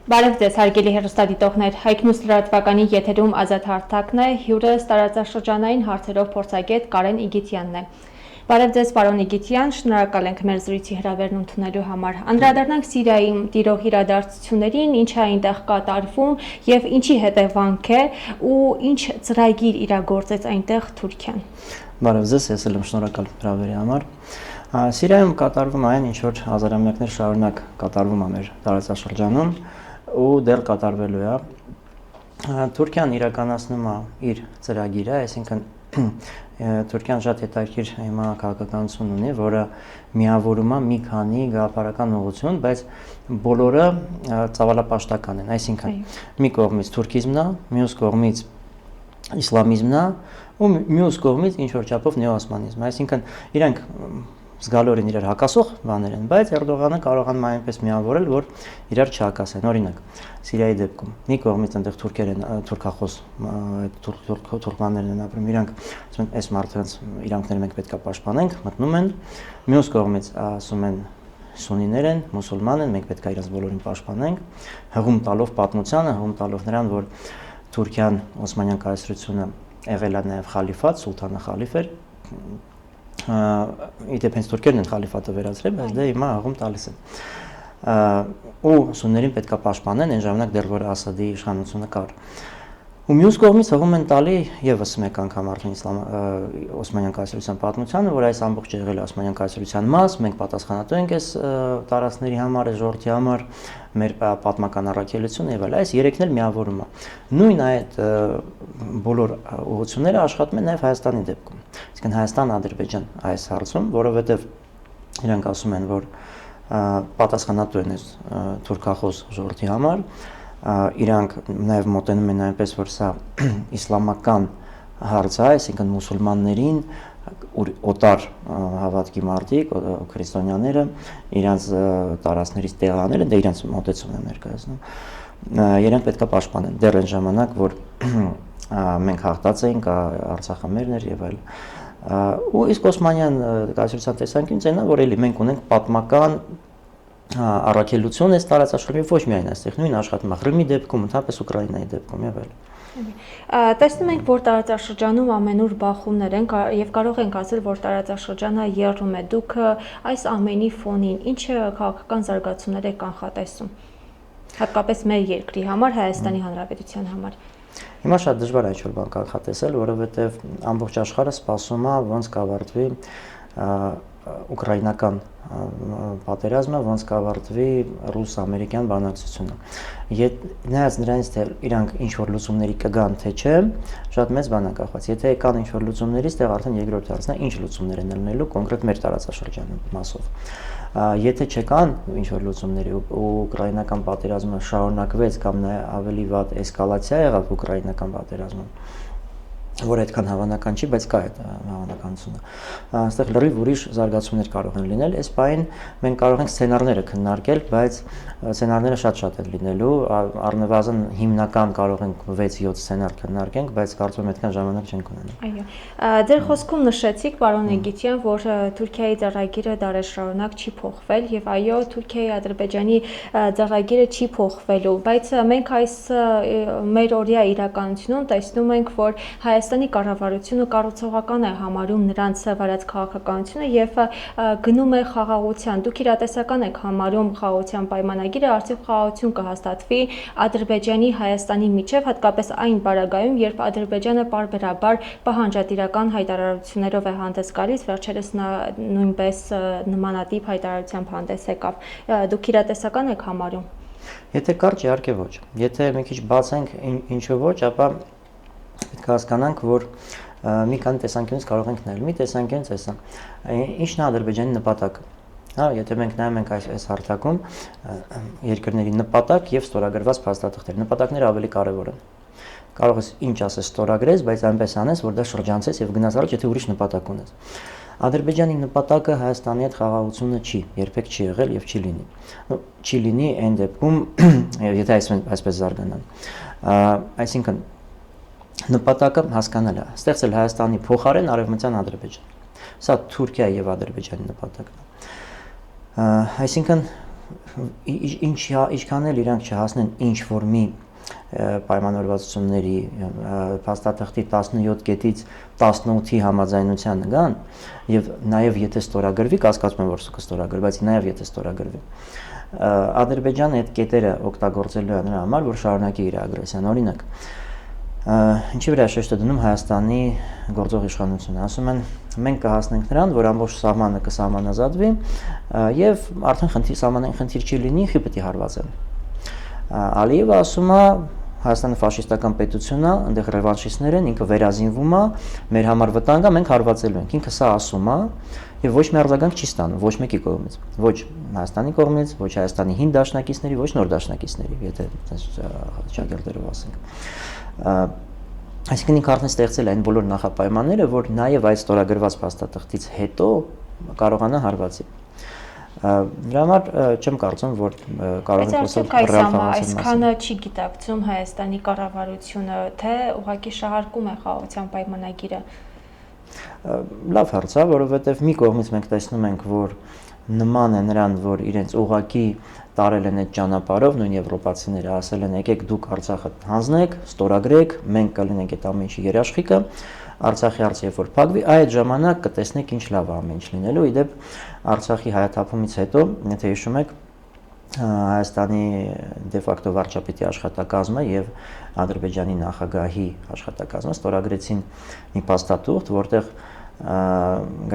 Բարև ձեզ, հարգելի հեռուստադիտողներ, Հայք Նյուզ լրատվականի եթերում Ազատ հարթակն է, հյուրս տարածաշրջանային հարցերով փորձագետ Կարեն Իգիթյանն է։ Բարև ձեզ, պարոն Իգիթյան, շնորհակալ ենք մեր զրույցի հրավերն ընդունելու համար։ Անդրադառնանք Սիրիայի տիրող իրադարձություններին, ինչ է այնտեղ կատարվում եւ ինչի հետևանք է ու ինչ ծրագիր իրագործեց այնտեղ Թուրքիան։ Բարև ձեզ, ես եմ շնորհակալ հրավերի համար։ Սիրիայում կատարվում այն, ինչ որ հազարամյակներ շարունակ կատարվում է մեր տարածաշրջանում ու դեռ կատարվելու է։ Թուրքիան իրականացնում է իր ծրագիրը, այսինքն Թուրքիան շատ հետաքրքիր հիմա քաղաքականություն ունի, որը միավորում է մի քանի գաղափարական ուղղություն, բայց բոլորը ծավալապաշտական են, այսինքն մի կողմից թուրքիզմն է, մյուս կողմից իսլամիզմն է ու մյուս կողմից ինչ որ չափով նեոօսմանիզմ, այսինքն իրենք զգալորեն իրար հակասող բաներ են, բայց Էրդողանը կարողանում է այնպես միավորել, որ իրար չհակասեն։ Օրինակ, Սիրիայի դեպքում մի կողմից այնտեղ թուրքեր են, թուրքախոս թուրքմաններն են ապրում, իրանք ասում են, այս մարդկանց իրանքները մենք պետք է պաշտպանենք, մտնում են, մյուս կողմից ասում են սունիներ են, մուսուլման են, մենք պետք է իրենց բոլորին պաշտպանենք, հղում տալով պատմությանը, հղում տալով նրան, որ Թուրքիան Օսմանյան կայսրությունը եղել է նաև խալիֆատ, սուլթանը խալիֆ էր, իդեպ հենց թուրքերն են խալիֆատը վերացրել, բայց դե հիմա հղում տալիս են։ Ու սուններին պետք է պաշտպանեն, այն ժամանակ դեռ որ Ասադի իշխանությունը կար։ Ու մյուս կողմից հղում են տալի եւս մեկ անգամ արդեն Օսմանյան կայսրության պատմությանը, որ այս ամբողջը եղել է Օսմանյան կայսրության մաս, մենք պատասխանատու ենք այս տարածքների համար, այս ժողովրդի համար, մեր պատմական առաքելությունը եւ այլ, այս երեքն էլ միավորում է։ Նույն այդ բոլոր ուղղությունները աշխատում են նաեւ Հայաստանի դեպքում։ Այսինքն Հայաստան-Ադրբեջան այս հարցում, որովհետեւ իրանք ասում են, որ պատասխանատու են այս թուրքախոս ժողովրդի համար, իրանք նաև մոտենում են այնպես, որ սա իսլամական հարց է, այսինքն մուսուլմաններին օտար հավատքի մարդիկ, քրիստոնյաները իրանց տարածքներից տեղանել են, դա իրանց մոտեցումն է ներկայացնում։ Իրենք պետք է պաշտպանեն դեռ այն ժամանակ, որ մենք հաղթած էինք, Արցախը մերն էր եւ այլ։ Ու իսկ Օսմանյան կայսրության տեսանկյունից այնա, որ էլի մենք ունենք պատմական առաքելություն այս տարածաշրջանում ոչ միայն այստեղ, նույն աշխատում է Ղրիմի դեպքում, ընդհանրապես Ուկրաինայի դեպքում եւ այլն։ Տեսնում ենք, որ տարածաշրջանում ամենուր բախումներ են եւ կարող ենք ասել, որ տարածաշրջանը եռում է։ Դուք այս ամենի ֆոնին ինչ քաղաքական զարգացումներ եք կանխատեսում, հատկապես մեր երկրի համար, Հայաստանի Հանրապետության համար։ Հիմա շատ դժվար է ինչ-որ բան կանխատեսել, որովհետեւ ամբողջ աշխարհը սպասում է ոնց կավարտվի ուկրաինական պատերազմը, ոնց կավարտվի ռուս-ամերիկյան բանակցությունը։ Նայած նրանից, թե իրանք ինչ-որ լուծումների կգան, թե չէ, շատ մեծ բան է կախված։ Եթե կան ինչ-որ լուծումներից, տեղ արդեն երկրորդ հարցն է, ինչ լուծումներ են ելնելու կոնկրետ մեր տարածաշրջանում մասով։ Եթե չկան ինչ-որ լուծումների ու ուկրաինական պատերազմը շարունակվեց կամ ավելի վատ էսկալացիա եղավ ուկրաինական պատերազմում, որ այդքան հավանական չի, բայց կա այդ հավանականությունը։ Այստեղ լրիվ ուրիշ զարգացումներ կարող են լինել։ Այս պահին մենք կարող ենք սցենարները քննարկել, բայց սցենարները շատ են լինելու, առնվազն հիմնական կարող ենք 6-7 սցենար քննարկենք, բայց կարծում եմ այդքան ժամանակ չենք ունենա։ Այո։ Ձեր խոսքում նշեցիք, պարոն Իգիթյան, որ Թուրքիայի ծառայգիրը դարեր շարունակ չի փոխվել եւ այո, Թուրքիայի Ադրբեջանի ծառայգիրը չի փոխվելու, բայց մենք այս մեր օրյա իրականությունում տեսնում ենք, որ Հայաստանի կառավարությունը կառուցողական է համարում նրանց վարած քաղաքականությունը եւ գնում է խաղաղության։ Դուք իրատեսական եք համարում խաղաղության պայմանագիրը, արդյոք խաղաղություն կհաստատվի Ադրբեջանի Հայաստանի միջև, հատկապես այն պարագայում, երբ Ադրբեջանը պարբերաբար պահանջատիրական հայտարարություններով է հանդես գալիս, վերջերս նա նույնպես նմանատիպ հայտարարությամբ հանդես եկավ։ Դուք իրատեսական եք համարում։ Եթե կարճ, իհարկե ոչ։ Եթե մի քիչ բացենք ինչու ոչ, ապա պետք է հասկանանք, որ մի քանի տեսանկյունից կարող ենք նայել։ Մի տեսանկյունից էսա։ Ինչն է Ադրբեջանի նպատակը։ Հա, եթե մենք նայում ենք այս հարթակում երկրների նպատակ եւ ստորագրված փաստաթղթեր, նպատակները ավելի կարեւոր են։ Կարող ես ինչ ասես ստորագրես, բայց այնպես անես, որ դա շրջանցես եւ գնաս առաջ, եթե ուրիշ նպատակ ունես։ Ադրբեջանի նպատակը Հայաստանի հետ խաղաղությունը չի, երբեք չի եղել եւ չի լինի։ Չի լինի այն դեպքում, եթե այսպես զարգանան։ Այսինքն նպատակը հասկանալի է, ստեղծել Հայաստանի փոխարեն Արևմտյան Ադրբեջան։ Սա Թուրքիայի եւ Ադրբեջանի նպատակն է։ Այսինքն ինչքան էլ իրանք չհասնեն ինչ որ մի պայմանավորվածությունների փաստաթղթի 17 կետից 18-ի համաձայնության գան եւ նաեւ եթե ստորագրվի, կասկածում եմ որ կստորագրվի, բայց նաեւ եթե ստորագրվի, Ադրբեջանը այդ կետերը օգտագործելու է նրա համար, որ շարունակի իր ագրեսիան, օրինակ ինչի վրա շեշտը դնում Հայաստանի գործող իշխանությունը, ասում են մենք կհասնենք նրան, որ ամբողջ սահմանը կսահմանազատվի եւ արդեն սահմանային խնդիր չի լինի, խի պետք է հարվածեն։ Ալիևը ասում է Հայաստանը ֆաշիստական պետություն է, այնտեղ ռևանշիստներ են, ինքը վերազինվում է, մեր համար վտանգ է, մենք հարվածելու ենք։ Ինքը սա ասում է եւ ոչ մի արձագանք չի ստանում, ոչ մեկի կողմից, ոչ Հայաստանի կողմից, ոչ Հայաստանի հին դաշնակիցների, ոչ նոր դաշնակիցների, եթե ճակերտերով ասենք։ Այսինքն ինքը արդեն ստեղծել է այն բոլոր նախապայմանները, որ նաեւ այդ ստորագրված փաստաթղթից հետո կարողանա հարվածի։ Դրա համար չեմ կարծում, որ կարող են խոսել ռեալ խաղացի մասին։ Այսքանը չի գիտակցում Հայաստանի կառավարությունը, թե ուղղակի շահարկում է խաղաղության պայմանագիրը։ Լավ հարց է, որովհետև մի կողմից մենք տեսնում ենք, որ նման է նրան, որ իրենց ուղղակի տարել են այդ ճանապարհով, նույն եվրոպացիները ասել են, եկեք դուք Արցախը հանձնեք, ստորագրեք, մենք կլինենք այդ ամեն ինչի երաշխիքը, Արցախի հարցը երբ որ փակվի, այդ ժամանակ կտեսնեք ինչ լավ ամեն ինչ լինելու։ Իդեպ Արցախի հայաթափումից հետո, եթե հիշում եք, Հայաստանի դե ֆակտո վարչապետի աշխատակազմը եւ Ադրբեջանի նախագահի աշխատակազմը ստորագրեցին մի փաստաթուղթ, որտեղ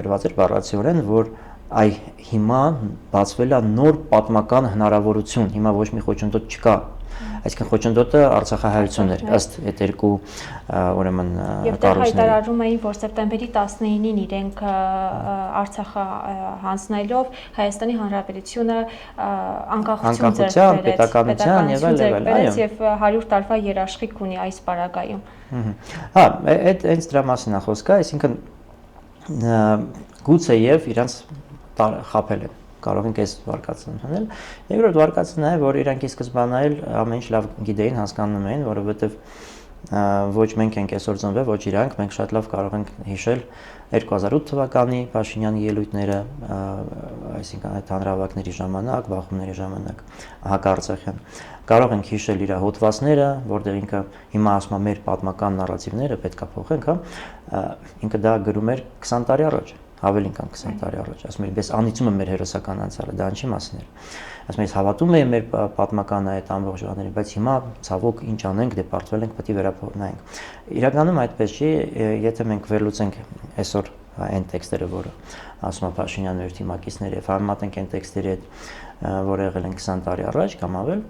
գրված էր բառացիորեն, որ այ հիմա բացվել է նոր պատմական հնարավորություն, հիմա ոչ մի խոչընդոտ չկա, այսինքն խոչընդոտը Արցախահայությունն էր, ըստ այդ երկու ուրեմն եւ դեռ հայտարարում էին, որ սեպտեմբերի 19-ին իրենք Արցախը հանձնելով Հայաստանի Հանրապետությունը անկախություն ձեռք բերեց, պետականության եւ այլն, եւ 100 տարվա երաշխիք ունի այս պարագայում։ Հա, այդ հենց դրա մասին է խոսքը, այսինքն գուցե եւ իրանց խաբել են, կարող ենք այս վարկածն ընդունել։ Երկրորդ վարկածն է, որ իրանք ի սկզբանե ամեն ինչ լավ գիտեին, հասկանում էին, որովհետեւ ոչ մենք ենք այսօր ծնվել, ոչ իրանք, մենք շատ լավ կարող ենք հիշել 2008 թվականի Փաշինյանի ելույթները, այսինքն այդ հանրահավաքների ժամանակ, բախումների ժամանակ հակարցախյան։ Կարող ենք հիշել իր հոդվածները, որտեղ ինքը հիմա ասում է մեր պատմական նարատիվները պետք է փոխենք, հա։ Ինքը դա գրում էր 20 տարի առաջ, ավելին կան 20 տարի առաջ, ասում էր, «Բես անիծում եմ մեր հերոսական անցյալը», դա ինչի մասին էր։ Ասում ես հավատում եմ մեր պատմական այդ ամբողջ բաներին, բայց հիմա ցավոք ինչ անենք, դե պարտվել ենք, պետք է վերափոխենք։ Իրականում այդպես չի, եթե մենք վերլուծենք այսօր այն տեքստերը, որը ասում է Փաշինյանը իր թիմակիցները, եւ համեմատենք այն տեքստերի հետ, որ եղել են 20 տարի առաջ կամ ավել,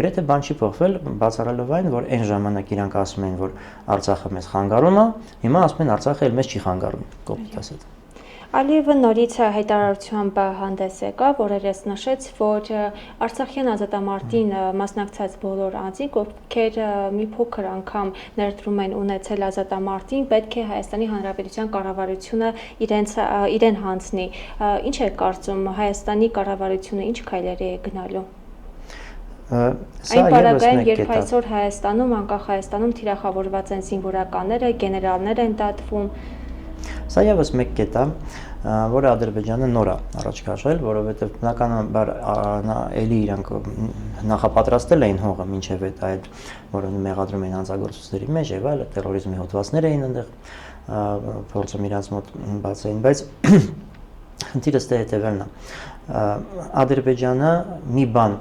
գրեթե բան չի փոխվել, բացառելով այն, որ այն ժամանակ իրանք ասում են, որ Արցախը մեզ խանգարում է, հիմա ասում են Արցախը էլ մեզ չի խանգարում, կոպիտ ասած։ Ալիևը նորից հայտարարությամբ հանդես եկավ, որերս նշեց, որ Արցախյան ազատամարտին մասնակցած բոլոր անձինք, ովքեր մի փոքր անգամ ներդրում են ունեցել ազատամարտին, պետք է Հայաստանի Հանրապետության կառավարությունը իրեն հանձնի։ Ինչ է կարծում Հայաստանի կառավարությունը, ինչ քայլերի է գնալու։ Այն պարագայում, երբ այսօր Հայաստանում, անկախ Հայաստանում թիրախավորված են զինվորականները, գեներալներ են դատվում։ Սա եւս մեկ կետ է, որը Ադրբեջանը նոր է առաջ քաշել, որովհետեւ բնականաբար էլի իրանք նախապատրաստել էին հողը մինչեւ այդ որը մեղադրում էին հանցագործությունների մեջ եւ այլը, terrorizmi հոդվածներ էին այնտեղ փորձում իրանց մոտ բացային, բայց խնդիրը ստե հետեւելն է։ Ադրբեջանը մի բան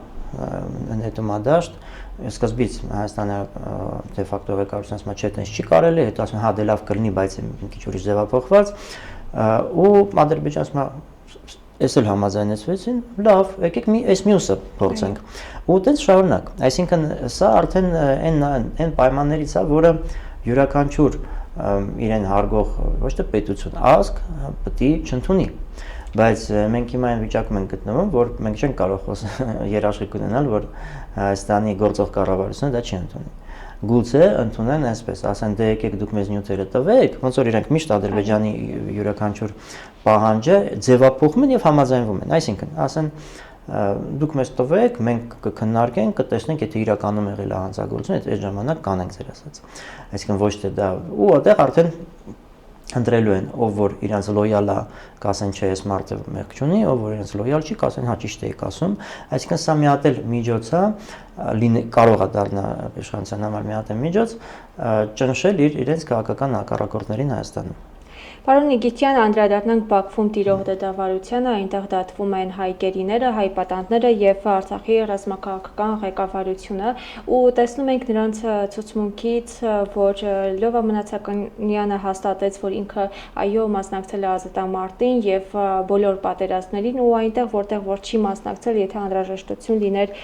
նետում է դաշտ, սկզբից Հայաստանը դե ֆակտո ղեկավարությունն ասում է, չէ, այդպես չի կարելի, հետո ասում են, հա, դե լավ կլինի, բայց մի քիչ ուրիշ ձևափոխված, ու Ադրբեջանը ասում է, էս էլ համաձայնեցվեցին, լավ, եկեք այս մյուսը փորձենք։ Ու այդպես շարունակ։ Այսինքն սա արդեն այն պայմաններից է, որը յուրաքանչյուր իրեն հարգող ոչ թե պետություն, ազգ պետք է չընդունի։ Բայց մենք հիմա այն վիճակում ենք գտնվում, որ մենք չենք կարող երաշխիք ունենալ, որ Հայաստանի գործող կառավարությունը դա չի ընդունի։ Գուցե ընդունեն այսպես, ասեն, դե եկեք դուք մեզ նյութերը տվեք, ոնց որ իրենք միշտ Ադրբեջանի յուրաքանչյուր պահանջը ձևափոխում են եւ համաձայնվում են, այսինքն ասեն դուք մեզ տվեք, մենք կքննարկենք, կտեսնենք, եթե իրականում եղել է հանցագործություն, այդ ժամանակ կանենք ձեր ասած։ Այսինքն ոչ թե դա ու այդտեղ արդեն ընտրելու են, ով որ իրենց լոյալ է, կասեն չէ, այս մարդը մեղք չունի, ով որ իրենց լոյալ չի, կասեն հա ճիշտ եք ասում, այսինքն սա մի հատ էլ միջոց է, կարող է դառնալ իշխանության համար մի հատ միջոց, ճնշել իրենց քաղաքական հակառակորդներին Հայաստանում։ Պարոն Նիգիտյան, անդրադառնանք Բաքվում տիրող դատավարությանը, այնտեղ դատվում են հայ գերիները, հայ պատանդները եւ Արցախի ռազմաքաղաքական ղեկավարությունը, ու տեսնում ենք նրանց ցուցմունքից, որ Լյովա Մնացականյանը հաստատեց, որ ինքը այո մասնակցել է ազատամարտին եւ բոլոր պատերազմներին, ու այնտեղ որտեղ որ չի մասնակցել, եթե անհրաժեշտություն լիներ,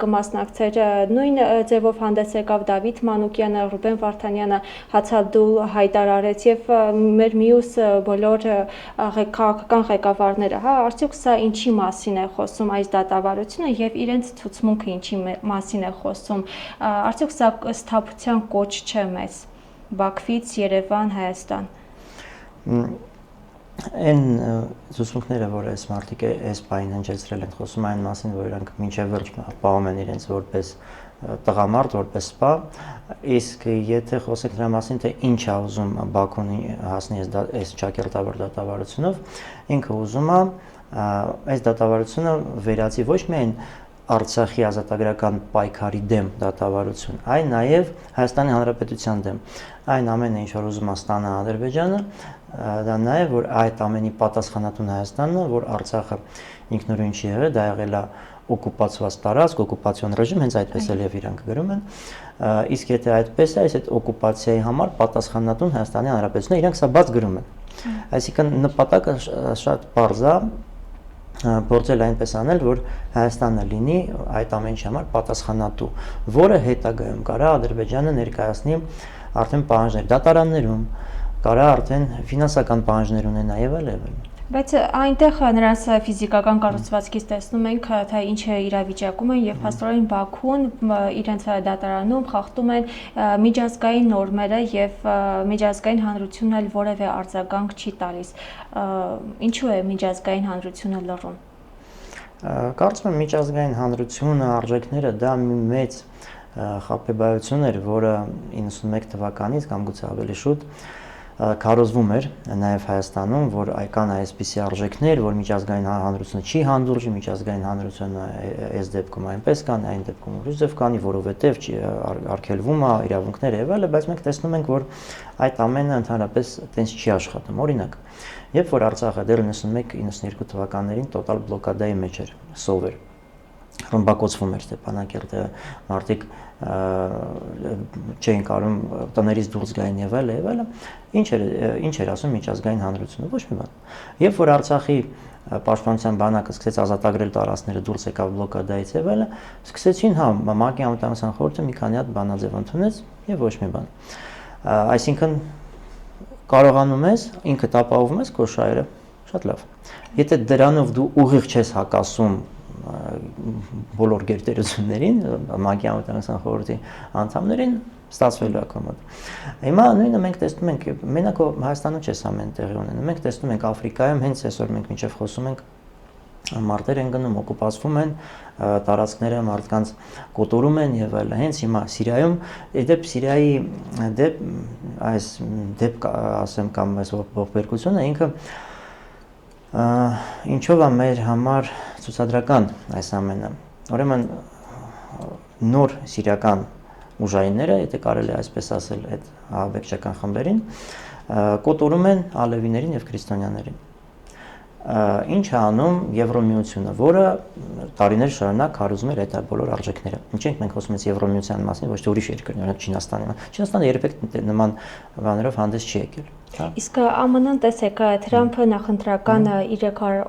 կմասնակցեր։ Նույն ձևով հանդես եկավ Դավիթ Մանուկյանը, Ռուբեն Վարդանյանը, Հացաբդուլ հայտարարեց եւ մեր բոլոր քաղաքական ղեկավարները, հա, արդյոք սա ինչի մասին է խոսում այս դատավարությունը եւ իրենց ցուցմունքը ինչի մասին է խոսում, արդյոք սա սթափության կոչ չէ մեզ Բաքվից Երևան, Հայաստան։ Այն ցուցմունքները, որ այս մարդիկ այս բանին հնչեցրել են, խոսում այն մասին, որ իրանք մինչև վերջ պահում են իրենց որպես տղամարդ, որպես սպա, իսկ եթե խոսենք դրա մասին, թե ինչ է ուզում Բաքուն հասնի այս ճակերտավոր դատավարությունով, ինքը ուզում է այս դատավարությունը վերածի ոչ միայն Արցախի ազատագրական պայքարի դեմ դատավարություն, այլ նաև Հայաստանի Հանրապետության դեմ։ Այն ամենը, ինչ որ ուզում է ստանալ Ադրբեջանը, դա նաև որ այդ ամենի պատասխանատուն Հայաստանն է, որ Արցախը ինքնուրույն չի եղել, դա եղել է օկուպացված տարածք, օկուպացիոն ռեժիմ, հենց այդպես էլ եւ իրանք գրում են, իսկ եթե այդպես է, այս օկուպացիայի համար պատասխանատուն Հայաստանի Հանրապետությունն է, իրանք սա բաց գրում են։ Այսինքն նպատակը շատ պարզ է, փորձել այնպես անել, որ Հայաստանը լինի այդ ամենի համար պատասխանատու, որը հետագայում կարա Ադրբեջանը ներկայացնի արդեն պահանջներ դատարաններում, կարա արդեն ֆինանսական պահանջներ ունենա եւ այլն։ Բայց այնտեղ նրանց ֆիզիկական կառուցվածքից տեսնում ենք, թե ինչ իրավիճակում են եւ փաստորեն Բաքուն իրենց դատարանում խախտում են միջազգային նորմերը եւ միջազգային հանրությունն էլ որևէ արձագանք չի տալիս։ Ինչու է միջազգային հանրությունը լռում։ Կարծում եմ միջազգային հանրությունը, արժեքները դա մի մեծ խաբեբայություն էր, որը 91 թվականից կամ գուցե ավելի շուտ քարոզվում էր նաև Հայաստանում, որ կան այսպիսի արժեքներ, որ միջազգային հանրությունը չի հանդուրժի, միջազգային հանրությունը այս դեպքում այնպես կան, այն դեպքում ուրիշ ձև կանի, որովհետև արգելվում է իրավունքները եւ այլն, բայց մենք տեսնում ենք, որ այդ ամենը ընդհանրապես տենց չի աշխատում։ Օրինակ, երբ որ Արցախը դեռ 91-92 թվականներին տոտալ բլոկադայի մեջ էր, սովեր, ռմբակոծվում էր Ստեփանակերտը, մարդիկ չէին կարում տներից դուրս գային եւ այլն, ինչ էր ասում միջազգային հանրությունը, ոչ մի բան։ Երբ որ Արցախի պաշտպանության բանակը սկսեց ազատագրել տարածքները, դուրս եկավ բլոկադայից եւ այլն, սկսեցին հա ՄԱԿ-ի անվտանգության խորհուրդը մի քանի հատ բանաձև ընդունեց եւ ոչ մի բան։ Այսինքն կարողանում ես ինքդ ապահովում ես քո շահերը, շատ լավ։ Եթե դրանով դու ուղիղ չես հակասում բոլոր գերտերություններին, ՄԱԿ-ի անվտանգության խորհրդի անդամներին, ստացվելու է կոմոդ։ Հիմա նույնը մենք տեսնում ենք, մենակ Հայաստանում չես ամեն տեղի ունենում, մենք տեսնում ենք Աֆրիկայում, հենց այսօր մենք մինչև խոսում ենք, մարտեր են գնում, օկուպացվում են տարածքները, մարդկանց կոտորում են եւ այլն։ Հենց հիմա Սիրիայում, դեպ Սիրիայի այս դեպք ասեմ կամ այս ողբերգությունը ինքը ինչով է մեր համար ցուցադրական այս ամենը։ Ուրեմն նոր սիրիական ուժայինները, եթե կարելի է այսպես ասել, այդ ահաբեկչական խմբերին կոտորում են ալևիներին եւ քրիստոնյաներին։ Ինչ է անում Եվրոմիությունը, որը տարիներ շարունակ քարոզում էր այդ բոլոր արժեքները։ Ինչենք մենք խոսում ենք Եվրոմիության մասին, ոչ թե ուրիշ երկրներ, օրինակ Չինաստանի։ Չինաստանը երբեք նման բաներով հանդես չի եկել։ Իսկ ԱՄՆ-ն տեսեք, Թրամփը նախընտրական իր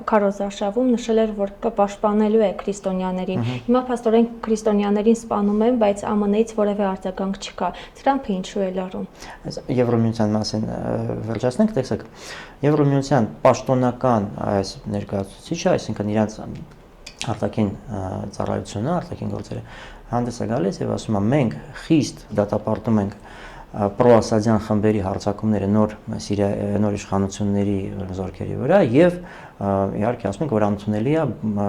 քարոզարշավում նշել էր, որ կպաշտպանելու է քրիստոնյաներին։ Հիմա փաստորեն քրիստոնյաներին սպանում են, բայց ԱՄՆ-ից որևէ արձագանք չկա։ Թրամփը ինչու է լռում։ Եվրոմիության մասին վերջացնենք, տեսեք, Եվրոմիության պաշտոնական այս ներկայացուցիչը, այսինքն իրանց արտաքին ծառայությունը, արտաքին գործերը հանդես է գալիս եւ ասում է մենք խիստ դատապարտում ենք պրոասադյան խմբերի հարձակումները նոր իշխանությունների զորքերի վրա եւ իհարկե ասում ենք, որ անընդունելի է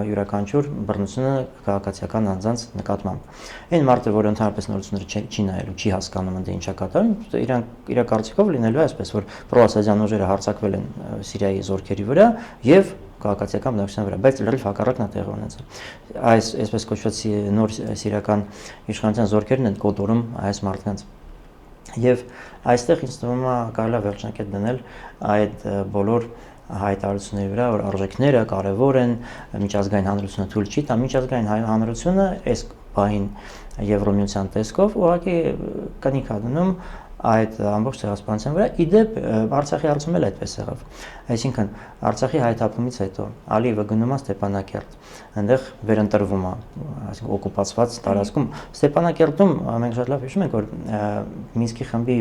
յուրաքանչյուր բռնությունը քաղաքացիական անձանց նկատմամբ։ Այն մարդը, որ ընդհանրապես նորությունները չի նայելու, չի հասկանում ընդ ինչա կատարում, իր կարծիքով լինելու է այսպես, որ պրոասադյան ուժերը հարձակվել են Սիրիայի զորքերի վրա եւ քաղաքացիական բնակչության վրա, բայց լրիվ հակառակն է տեղի ունեցել։ Այս այսպես կոչված նոր սիրիական իշխանության զորքերն են կոտորում այս մարդկանց։ Եվ այստեղ ինձ թվում է կարելի է վերջնակետ դնել այդ բոլոր հայտարարությունների վրա, որ արժեքները կարևոր են, միջազգային հանրությունը թույլ չի տա, միջազգային հանրությունը այս պահին Եվրոմիության տեսքով ուղղակի կնիք է դնում այդ ամբողջ ցեղասպանության վրա։ Իդեպ Արցախի հարցում էլ այդպես եղավ։ Այսինքն Արցախի հայթափումից հետո Ալիևը գնում է Ստեփանակերտ, այնտեղ վերընտրվում է, այսինքն օկուպացված տարածքում։ Ստեփանակերտում մենք շատ լավ հիշում ենք, որ Մինսկի խմբի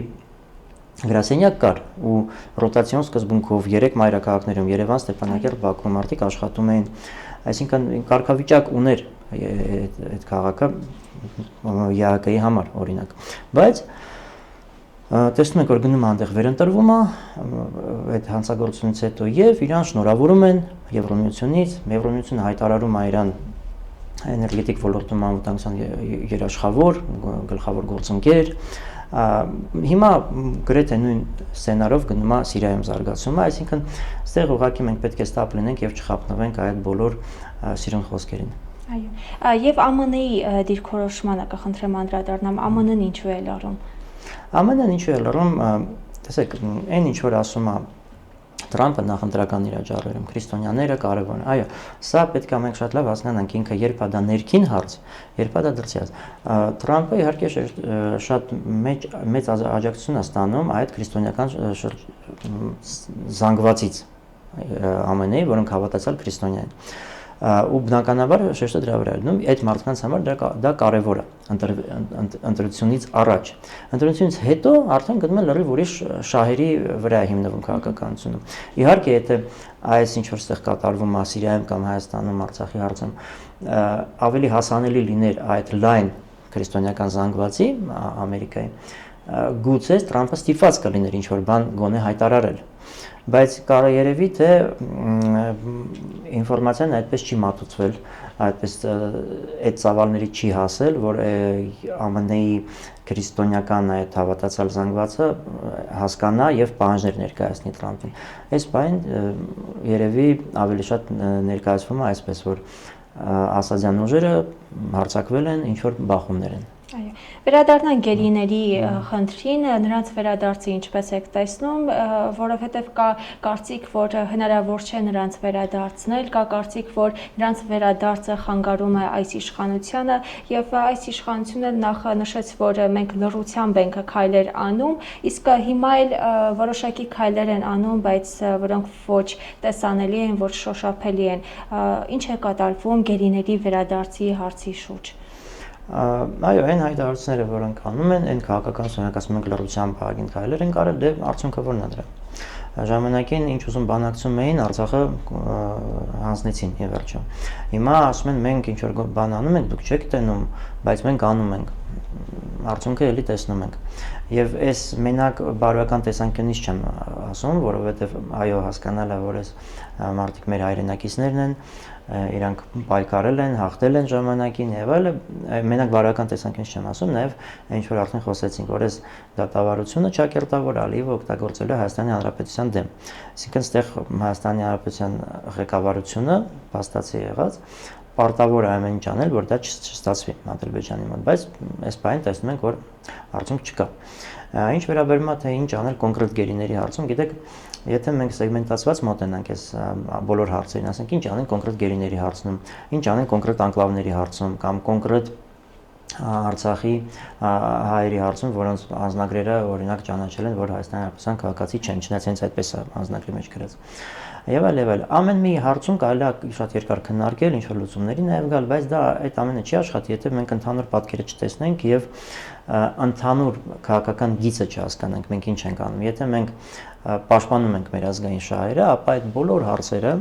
գրասենյակ կար ու ռոտացիոն սկզբունքով 3 մայրաքաղաքներում Երևան, Ստեփանակերտ, Բաքու մարդիկ աշխատում էին, այսինքն կարգավիճակ ուներ այդ քաղաքը ԵԱՀԿ-ի համար օրինակ, բայց տեսնում ենք, որ գնում է այնտեղ վերընտրվում է այդ հանցագործությունից հետո եւ իրան շնորհավորում են Եվրոմիությունից, Եվրոմիությունը հայտարարում է իրան էներգետիկ ոլորտում անվտանգության երաշխավոր, գլխավոր գործընկեր։ Հիմա գրեթե նույն սցենարով գնում է Սիրիայում զարգացումը, այսինքն այստեղ ուղղակի մենք պետք է ստապ լինենք եւ չխափնվենք այդ բոլոր սիրուն խոսքերին։ Այո։ Եվ ԱՄՆ-ի դիրքորոշմանը կխնդրեմ անդրադառնամ, ԱՄՆ-ն ինչու է լարում։ ԱՄՆ-ն ինչու է լռում, տեսեք, այն ինչ որ ասում է Թրամփը նախընտրական իրաճառերում, քրիստոնյաները կարևոր են։ Այո, սա պետք է մենք շատ լավ հասկանանք, ինքը երբ է դա ներքին հարց, երբ է դա դրսյաց։ Թրամփը իհարկե շատ մեծ աջակցություն է ստանում այդ քրիստոնեական զանգվածից ԱՄՆ-ի, որոնք հավատացյալ քրիստոնյա են։ Ու բնականաբար շեշտը դրա վրա է դնում, այդ մարդկանց համար դա կարևոր է ընտրությունից առաջ։ Ընտրությունից հետո արդեն գնում է լրիվ ուրիշ շահերի վրա հիմնվում քաղաքականությունը։ Իհարկե, եթե այս ինչ որ ստեղ կատարվում է Սիրիայում կամ Հայաստանում, Արցախի հարցում, ավելի հասանելի լիներ այդ լայն քրիստոնեական զանգվածի Ամերիկայի, գուցե Թրամփը ստիպված կլիներ ինչ որ բան գոնե հայտարարել։ Բայց կարող երևի թե ինֆորմացիան այդպես չի մատուցվել, այդպես այդ ծավալների չի հասել, որ ԱՄՆ-ի քրիստոնեական այդ հավատացյալ զանգվածը հասկանա եւ պահանջներ ներկայացնի Թրամփին։ Այս բան երևի ավելի շատ ներկայացվում է այսպես, որ ասադյան ուժերը հարձակվել են, ինչ որ բախումներ են։ Այո, վերադառնանք գերիների խնդրին, նրանց վերադարձը ինչպես եք տեսնում, որովհետև կա կարծիք, որ հնարավոր չէ նրանց վերադարձնել, կա կարծիք, որ նրանց վերադարձը խանգարում է այս իշխանությանը եւ այս իշխանությունը նախ նշեց, որ մենք լռությամբ ենք քայլեր անում, իսկ հիմա էլ որոշակի քայլեր են անում, բայց որոնք ոչ տեսանելի են, ոչ շոշափելի են։ Ինչ է կատարվում գերիների վերադարձի հարցի շուրջ։ Այո, այն հայտարարությունները, որոնք անում են, այն քաղաքականությունը, ասում ենք լռությամբ ագին քայլեր են կարել, դե արդյունքը որն է դրա։ Ժամանակին ինչ ուզում բանակցում էին, Արցախը հանձնեցին ի վերջո։ Հիմա ասում են մենք ինչ որ բան անում ենք, դուք չեք տենում, բայց մենք անում ենք։ Արդյունքը էլի տեսնում ենք։ Եվ այս մենակ բարոյական տեսանկյունից չեմ ասում, որովհետև այո, հասկանալ է, որ այս մարդիկ մեր հայրենակիցներն են, իրանք պայքարել են, հաղթել են ժամանակին եւ այլն, մենակ բարոյական տեսանկյունից չեմ ասում, նաեւ ինչ որ արդեն խոսեցինք, որ այս դատավարությունը ճակերտավոր Ալիևը օգտագործել է Հայաստանի Հանրապետության դեմ։ Այսինքն, այստեղ Հայաստանի Հանրապետության ղեկավարությունը փաստացի եղած պարտավոր է ամեն ինչ անել, որ դա չստացվի Ադրբեջանի մոտ, բայց այս բանը տեսնում ենք, որ արդյունք չկա։ Ինչ վերաբերում է թե ինչ անել կոնկրետ գերիների հարցում, գիտեք, եթե մենք սեգմենտացված մոտենանք այս բոլոր հարցերին, ասենք ինչ անեն կոնկրետ գերիների հարցում, ինչ անեն կոնկրետ անկլավների հարցում կամ կոնկրետ Արցախի հայերի հարցում, որոնց անձնագրերը օրինակ ճանաչել են, որ Հայաստանի Հանրապետության քաղաքացի չեն, չնայած հենց այդպես է անձնագրի մեջ գրած։ Եվ այլ, ամեն մի հարցում կարելի է շատ երկար քննարկել, ինչ որ լուծումների նաև գալ, բայց դա այդ ամենը չի աշխատի, եթե մենք ընդհանուր պատկերը չտեսնենք եւ ընդհանուր քաղաքական գիծը չհասկանանք, մենք ինչ ենք անում։ Եթե մենք պաշտպանում ենք մեր ազգային շահերը, ապա այդ բոլոր հարցերը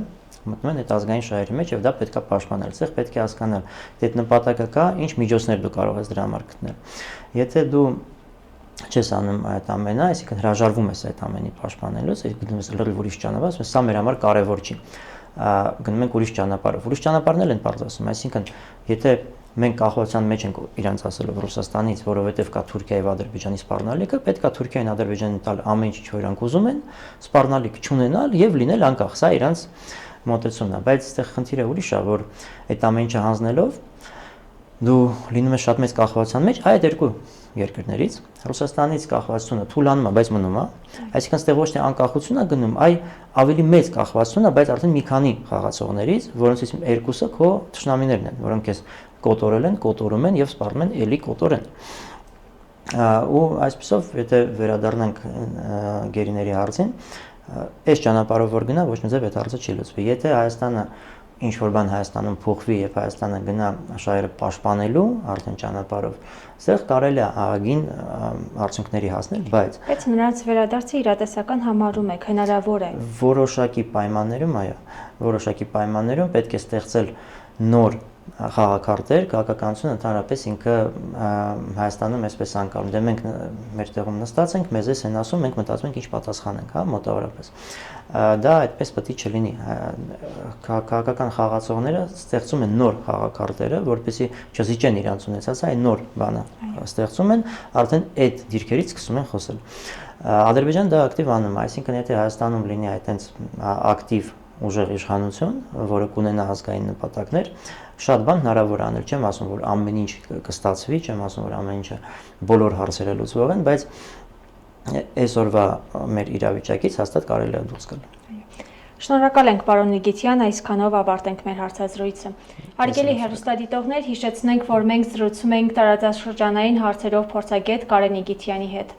մտնում են այդ ազգային շահերի մեջ եւ դա պետք է պաշտպանել։ Այստեղ պետք է հասկանալ, թե այդ նպատակը կա, ինչ միջոցներ դու կարող ես դրա համար գտնել։ Եթե դու չես անում այդ ամենը, այսինքն հրաժարվում ես այդ ամենի պաշտպանելուց, գնում ես լրիվ ուրիշ ճանապարհ, ասում ես սա մեր համար կարևոր չի։ Գնում ենք ուրիշ ճանապարհով։ Ուրիշ ճանապարհն են բարձ ասում, այսինքն եթե մենք կախվածության մեջ ենք իրանց ասելով Ռուսաստանից, որովհետև կա Թուրքիայի եւ Ադրբեջանի սպառնալիքը, պետք է Թուրքիային Ադրբեջանին տալ ամեն ինչ, որ իրանք ուզում են, սպառնալիք չունենալ եւ լինել անկախ։ Սա իրանց մոտեցումն է, բայց այստեղ խնդիրը ուրիշ է, որ այդ ամեն ինչը հանձնելով դու լինում ես շատ մեծ կախվածության մեջ այդ երկու երկրներից, Ռուսաստանից կախվածությունը թուլանում է, բայց մնում է, այսինքն այստեղ ոչ թե անկախություն է գնում, այլ ավելի մեծ կախվածություն է, բայց արդեն մի քանի խաղացողներից, որոնցից երկուսը քո թշնամիներն են, որոնք քեզ կոտորել են, կոտորում են եւ սպառնում են էլի կոտորեն։ Ու այսպեսով, եթե վերադառնանք գերիների հարցին, այս ճանապարհով որ գնա, ոչ մի ձև այդ հարցը չի լուծվի։ Եթե Հայաստանը ինչ որ բան Հայաստանում փոխվի եւ Հայաստանը գնա շահերը պաշտպանելու արդեն ճանապարհով, այստեղ կարելի է ահագին արդյունքների հասնել, բայց նրանց վերադարձը իրատեսական համարում եք, հնարավոր է։ Որոշակի պայմաններում, այո, որոշակի պայմաններում պետք է ստեղծել նոր խաղակարտեր, քաղաքականությունը ընդհանրապես ինքը Հայաստանում այսպես անկարգ։ Դե մենք մեր տեղում նստած ենք, մեզ էս են ասում, մենք մտածում ենք ինչ պատասխանենք, հա, մոտավորապես։ Դա այդպես պետք է չլինի։ Քաղաքական խաղացողները ստեղծում են նոր խաղակարտերը, որպեսզի չզիջեն իրանց ունեցած այն նոր բանը ստեղծում են, արդեն այդ դիրքերից սկսում են խոսել։ Ադրբեջանը դա ակտիվ անում է, այսինքն եթե Հայաստանում լինի այդտենց ակտիվ ուժեղ իշխանություն, որը կունենա ազգային նպատակներ, շատ բան հնարավոր անել, չեմ ասում, որ ամեն ինչ կստացվի, չեմ ասում, որ ամեն ինչը բոլոր հարցերը լուծվող են, բայց այսօրվա մեր իրավիճակից հաստատ կարելի է դուրս գալ։ Շնորհակալ ենք պարոն Նիգիտյան, այսքանով ավարտենք մեր հարցազրույցը։ Հարգելի հեռուստադիտողներ, հիշեցնենք, որ մենք զրուցում ենք տարածաշրջանային հարցերով փորձագետ Կարեն Նիգիտյանի հետ։